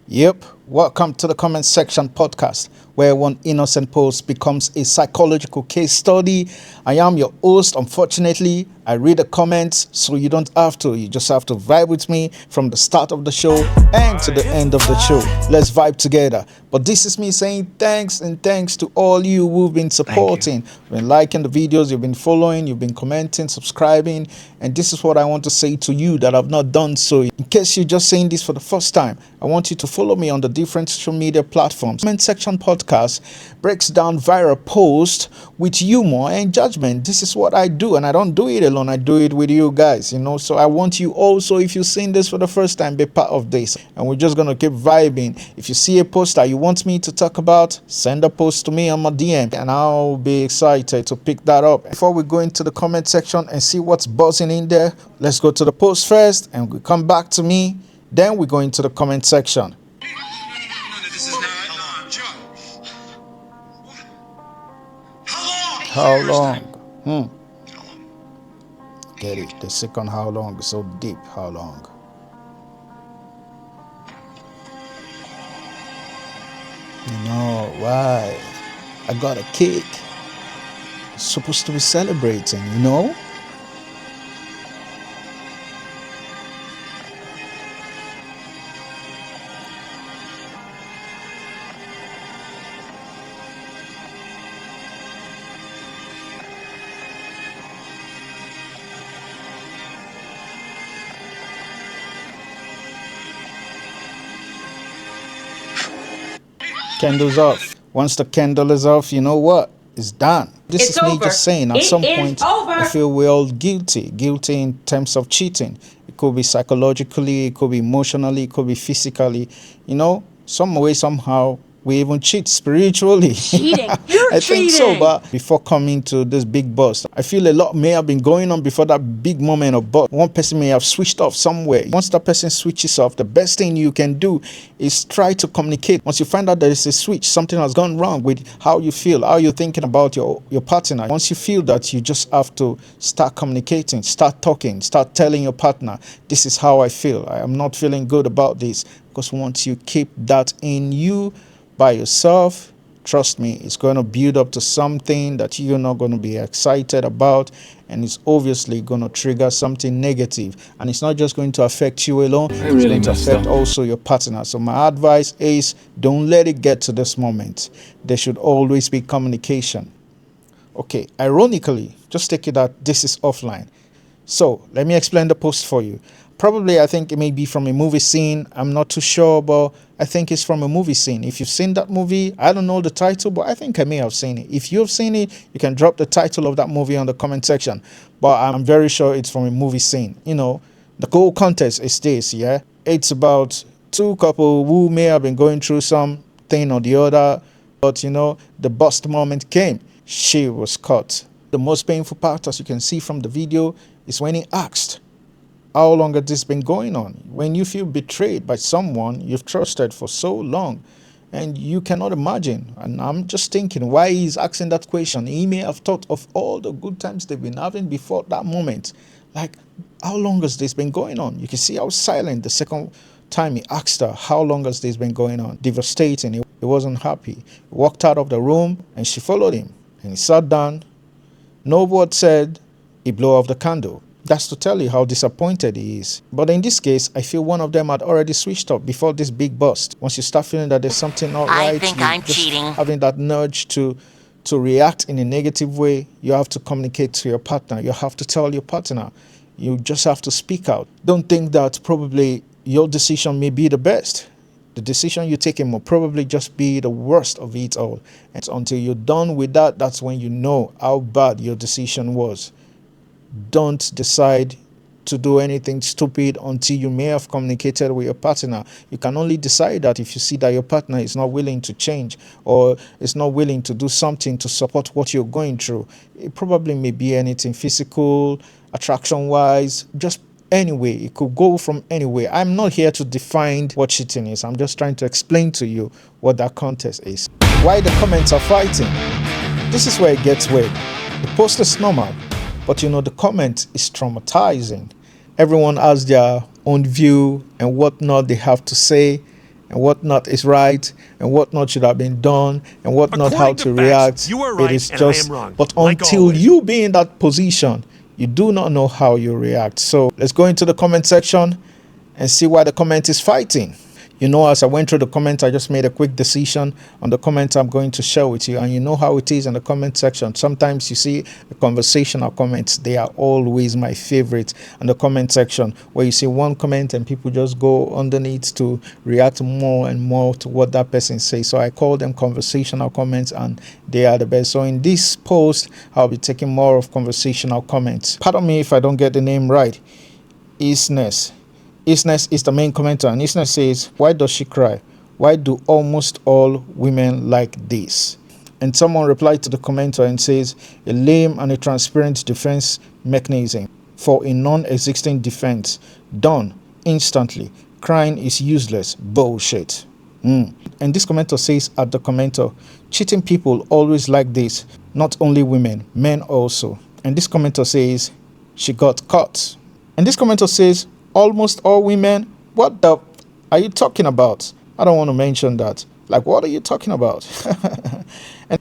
Yep, welcome to the comment section podcast, where one innocent post becomes a psychological case study. I am your host. Unfortunately, I read the comments, so you don't have to. You just have to vibe with me from the start of the show and to the end of the show. Let's vibe together. But this is me saying thanks and thanks to all you who've been supporting, been liking the videos, you've been following, you've been commenting, subscribing, and this is what I want to say to you that I've not done so. In case you're just saying this for the first time, I want you to follow me on the different social media platforms. Comment section podcast breaks down viral posts with humor and judgment. This is what I do, and I don't do it alone. I do it with you guys, So I want you also, if you've seen this for the first time, be part of this. And we're just gonna keep vibing. If you see a post that you want me to talk about, send a post to me on my DM, and I'll be excited to pick that up. Before we go into the comment section and see what's buzzing in there, let's go to the post first, and we come back to me. Then we go into the comment section. This is not. Joe. How long? Get it. The second how long is so deep. How long? Why? I got a cake. Supposed to be celebrating. Candles off. Once the candle is off, you know what? It's done. This is me just saying at some point I feel we're all guilty in terms of cheating. It could be psychologically, it could be emotionally, it could be physically. Some way, somehow, we even cheat spiritually. Cheating. You're I cheating. think so, but before coming to this big bust, I feel a lot may have been going on before that big moment of bust. One person may have switched off somewhere. Once that person switches off, the best thing you can do is try to communicate. Once you find out there is a switch, something has gone wrong with how you feel, how you're thinking about your partner. Once you feel that, you just have to start communicating, start talking, start telling your partner, this is how I feel. I am not feeling good about this. Because once you keep that in you, by yourself, trust me, it's going to build up to something that you're not going to be excited about, and it's obviously going to trigger something negative. And it's not just going to affect you alone, it's going to affect also your partner. So my advice is, don't let it get to this moment. There should always be communication. Okay, ironically, just take it that this is offline. So let me explain the post for you. Probably, I think it may be from a movie scene. I'm not too sure, but I think it's from a movie scene. If you've seen that movie, I don't know the title, but I think I may have seen it. If you've seen it, you can drop the title of that movie on the comment section. But I'm very sure it's from a movie scene. The whole context is this, yeah? It's about two couples who may have been going through something or the other, but, the bust moment came. She was caught. The most painful part, as you can see from the video, is when he asked, how long has this been going on? When you feel betrayed by someone you've trusted for so long, and you cannot imagine. And I'm just thinking why he's asking that question. He may have thought of all the good times they've been having before that moment. Like, how long has this been going on? You can see how silent the second time he asked her, how long has this been going on? Devastating. He wasn't happy. He walked out of the room and she followed him. And he sat down. No word said. He blew off the candle. That's to tell you how disappointed he is. But in this case, I feel one of them had already switched off before this big bust. Once you start feeling that there's something not right, I think I'm cheating. Having that nudge to react in a negative way, you have to communicate to your partner. You have to tell your partner. You just have to speak out. Don't think that probably your decision may be the best. The decision you're taking will probably just be the worst of it all. And until you're done with that, that's when you know how bad your decision was. Don't decide to do anything stupid until you may have communicated with your partner. You can only decide that if you see that your partner is not willing to change or is not willing to do something to support what you're going through. It probably may be anything physical, attraction-wise, just anyway. It could go from anywhere. I'm not here to define what cheating is. I'm just trying to explain to you what that context is. Why the comments are fighting. This is where it gets weird. The post is normal. But the comment is traumatizing. Everyone has their own view and whatnot they have to say. and what not is right, and what not should have been done, and what not how According to to facts, react. you are It right is and I just, am wrong, but like until always. you be in that position, you do not know how you react. So let's go into the comment section and see why the comment is fighting. You know, as I went through the comments, I just made a quick decision on the comments I'm going to share with you. And you know how it is in the comment section. Sometimes you see the conversational comments. They are always my favorite in the comment section, where you see one comment and people just go underneath to react more and more to what that person says. So I call them conversational comments, and they are the best. So in this post, I'll be taking more of conversational comments. Pardon me if I don't get the name right. Isness. Isness is the main commenter, and Isness says, why does she cry? Why do almost all women like this? And someone replied to the commenter and says, a lame and a transparent defense mechanism for a non-existing defense, done instantly. Crying is useless. Bullshit. And this commenter says at the commenter, cheating people always like this, not only women, men also. And this commenter says, she got caught. And this commenter says, almost all women? What the are you talking about? I don't want to mention that. Like, what are you talking about?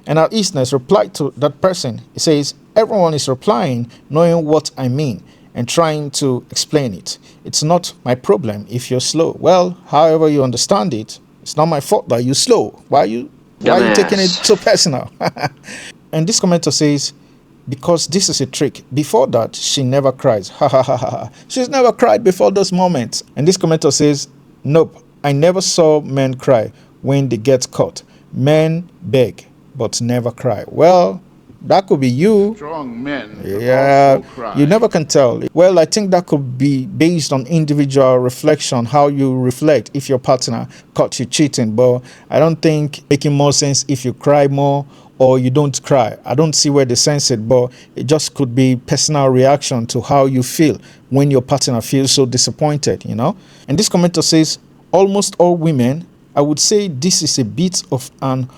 and our Eastness replied to that person. He says, everyone is replying, knowing what I mean, and trying to explain it. It's not my problem if you're slow. Well, however you understand it, it's not my fault that you're slow. Why are you taking it so personal? And this commenter says, because this is a trick. Before that, she never cries. Ha ha ha ha. She's never cried before those moments. And this commenter says, nope, I never saw men cry when they get caught. Men beg, but never cry. Well, that could be you. Strong men Yeah, also cry. you never can tell. Well, I think that could be based on individual reflection, how you reflect if your partner caught you cheating. But I don't think making more sense if you cry more or you don't cry. I don't see where they sense it, but it just could be personal reaction to how you feel when your partner feels so disappointed, you know? And this commenter says, almost all women, I would say this is a bit of an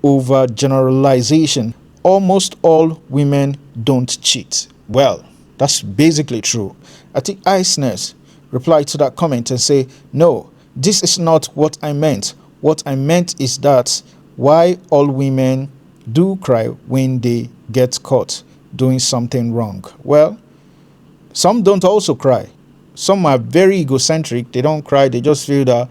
overgeneralization. Almost all women don't cheat. Well, that's basically true. I think Iceness replied to that comment and say, no, this is not what I meant. What I meant is that why all women do cry when they get caught doing something wrong. Well, some don't also cry. Some are very egocentric. They don't cry. They just feel that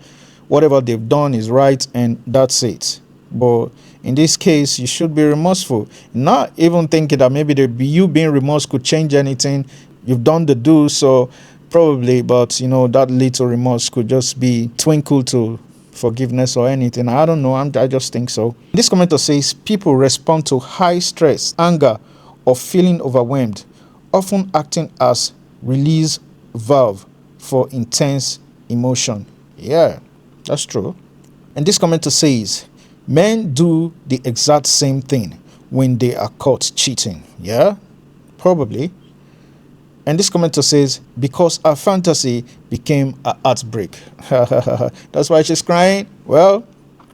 whatever they've done is right and that's it. But in this case, you should be remorseful. Not even thinking that maybe you being remorseful could change anything. You've done the do, so probably, but you know, that little remorse could just be twinkle to forgiveness or anything. I don't know. I just think so. This commenter says people respond to high stress, anger, or feeling overwhelmed, often acting as release valve for intense emotion. Yeah, that's true. And this commenter says men do the exact same thing when they are caught cheating. Yeah, probably. And this commenter says, because our fantasy became a heartbreak. That's why she's crying. Well,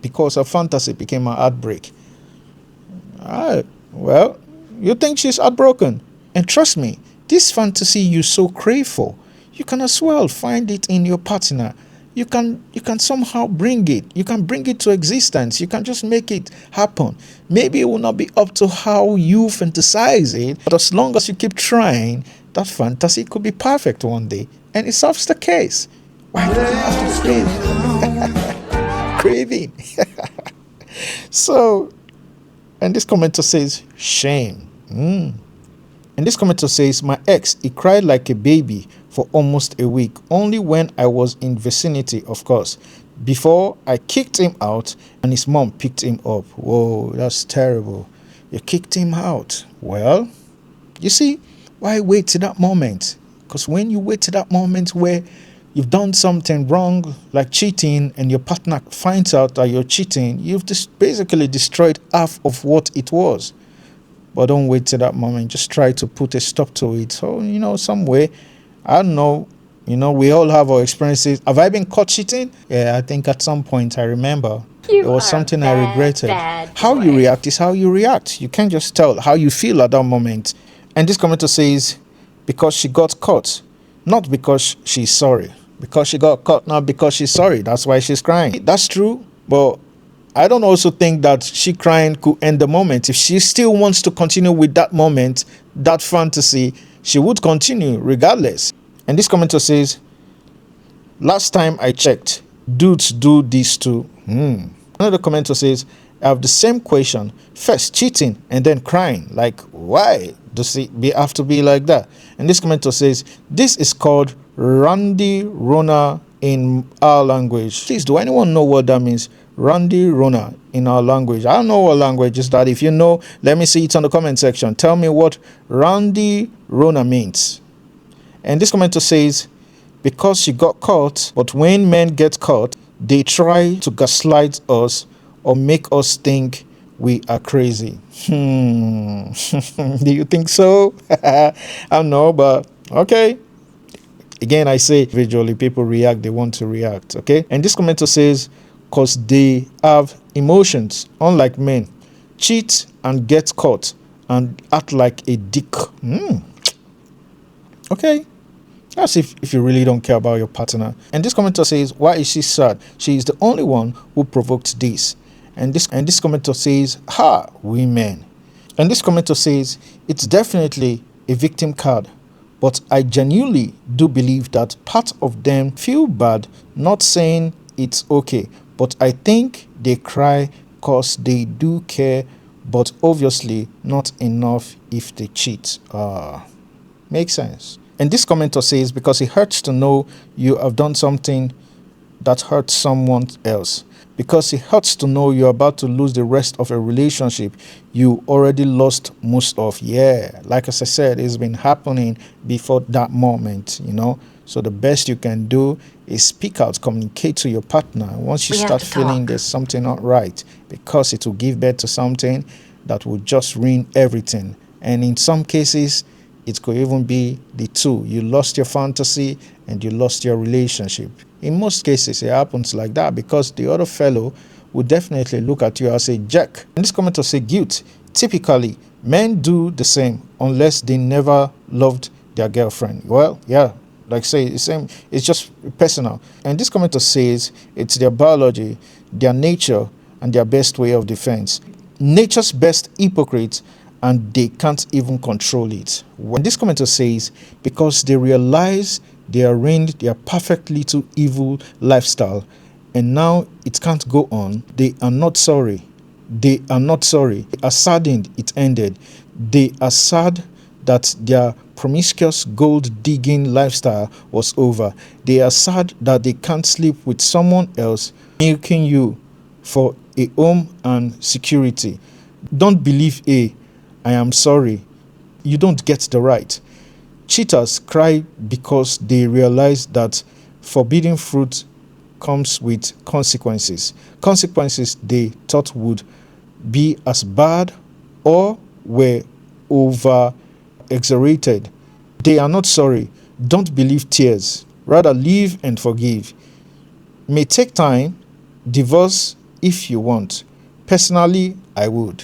because her fantasy became a heartbreak. Well, you think she's heartbroken. And trust me, this fantasy you so crave for, you can as well find it in your partner. You can somehow bring it. You can bring it to existence. You can just make it happen. Maybe it will not be up to how you fantasize it, but as long as you keep trying, that fantasy could be perfect one day, and it solves the case. Why do you have to crave? Craving. So, and this commenter says, shame. And this commenter says, my ex, he cried like a baby for almost a week, only when I was in vicinity, of course. Before I kicked him out and his mom picked him up. Whoa, that's terrible. You kicked him out. Well, you see, why wait to that moment? Because when you wait to that moment where you've done something wrong, like cheating, and your partner finds out that you're cheating, you've just basically destroyed half of what it was. But don't wait to that moment. Just try to put a stop to it. So, you know, some way, I don't know, you know, we all have our experiences. Have I been caught cheating? Yeah, I think at some point I remember. It was something I regretted. How you react is how you react. You can't just tell how you feel at that moment. And this commenter says, because she got caught, not because she's sorry. because she got caught, not because she's sorry. That's why she's crying. That's true, but I don't also think that she crying could end the moment. If she still wants to continue with that moment, that fantasy, she would continue regardless. And this commenter says, last time I checked, dudes do this too. Another commenter says, I have the same question. First cheating and then crying. Like, why does it have to be like that? And this commenter says, this is called Randy Rona in our language. Please, do anyone know what that means? Randy Rona in our language. I don't know what language is that. If you know, let me see it on the comment section. Tell me what Randy Rona means. And this commenter says, because she got caught, but when men get caught, they try to gaslight us or make us think we are crazy. Do you think so? I don't know, but okay. Again, I say visually, people react, they want to react, okay? And this commenter says, because they have emotions, unlike men, cheat and get caught and act like a dick. Okay. That's if you really don't care about your partner. And this commenter says, why is she sad? She is the only one who provoked this. And this commenter says, women. And this commenter says, it's definitely a victim card. But I genuinely do believe that part of them feel bad, not saying it's okay. But I think they cry because they do care, but obviously not enough if they cheat. Makes sense. And this commenter says, because it hurts to know you have done something that hurts someone else. Because it hurts to know you're about to lose the rest of a relationship you already lost most of. Yeah, like as I said, it's been happening before that moment, you know. So the best you can do is speak out, communicate to your partner. Once you start feeling there's something not right, because it will give birth to something that will just ruin everything. And in some cases, it could even be the two. You lost your fantasy and you lost your relationship. In most cases, it happens like that because the other fellow would definitely look at you as a jerk. And this commenter say guilt. Typically, men do the same unless they never loved their girlfriend. Well, yeah, like say the same. It's just personal. And this commenter says it's their biology, their nature, and their best way of defense. Nature's best hypocrite, and they can't even control it. When this commenter says, because they realize they are ruined their perfect little evil lifestyle and now it can't go on, they are not sorry. They are not sorry. They are saddened it ended. They are sad that their promiscuous gold digging lifestyle was over. They are sad that they can't sleep with someone else, milking you for a home and security. Don't believe I am sorry. You don't get the right. Cheaters cry because they realize that forbidden fruit comes with consequences. Consequences they thought would be as bad or were over exaggerated. They are not sorry. Don't believe tears. Rather live and forgive. May take time. Divorce if you want. Personally, I would.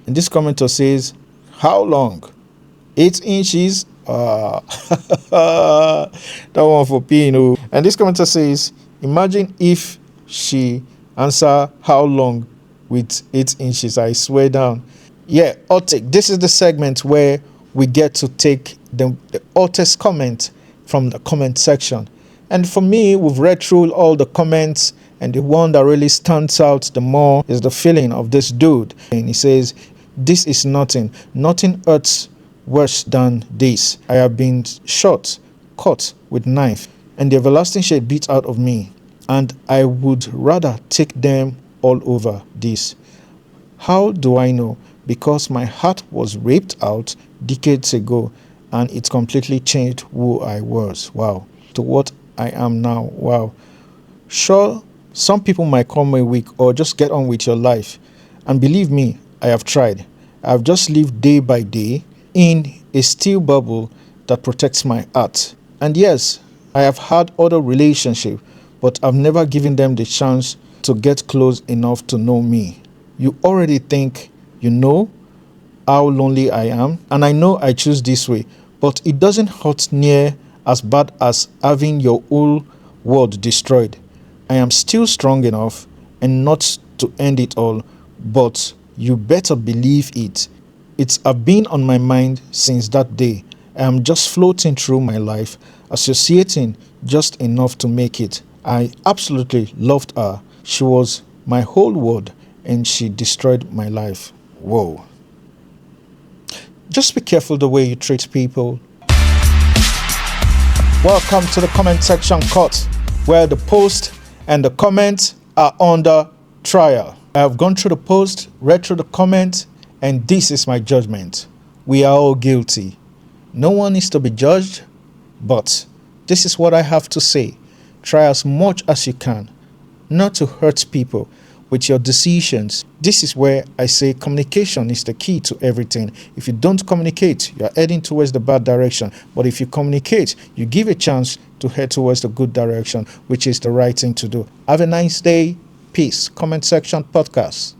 And this commenter says, how long? 8 inches? That one for Pino. And this commenter says, imagine if she answer how long with 8 inches. I swear down. Yeah, Otik, this is the segment where we get to take the hottest comment from the comment section. And for me, we've read through all the comments, and the one that really stands out the more is the feeling of this dude. And he says, this is nothing. Nothing hurts worse than this. I have been shot, cut with knife, and the everlasting shade beat out of me. And I would rather take them all over this. How do I know? Because my heart was ripped out decades ago, and it completely changed who I was. Wow. To what I am now. Wow. Sure, some people might call me weak or just get on with your life. And believe me, I have tried. I've just lived day by day in a steel bubble that protects my heart. And yes, I have had other relationships, but I've never given them the chance to get close enough to know me. You already think you know how lonely I am, and I know I choose this way, but it doesn't hurt near as bad as having your whole world destroyed. I am still strong enough and not to end it all, but you better believe it. It's been on my mind since that day. I am just floating through my life, associating just enough to make it. I absolutely loved her. She was my whole world and she destroyed my life. Whoa. Just be careful the way you treat people. Welcome to the comment section cut, where the post and the comment are under trial. I have gone through the post, read through the comment, and this is my judgment. We are all guilty. No one is to be judged, but this is what I have to say. Try as much as you can not to hurt people with your decisions. This is where I say communication is the key to everything. If you don't communicate, you are heading towards the bad direction. But if you communicate, you give a chance to head towards the good direction, which is the right thing to do. Have a nice day. Peace. Comment section podcast.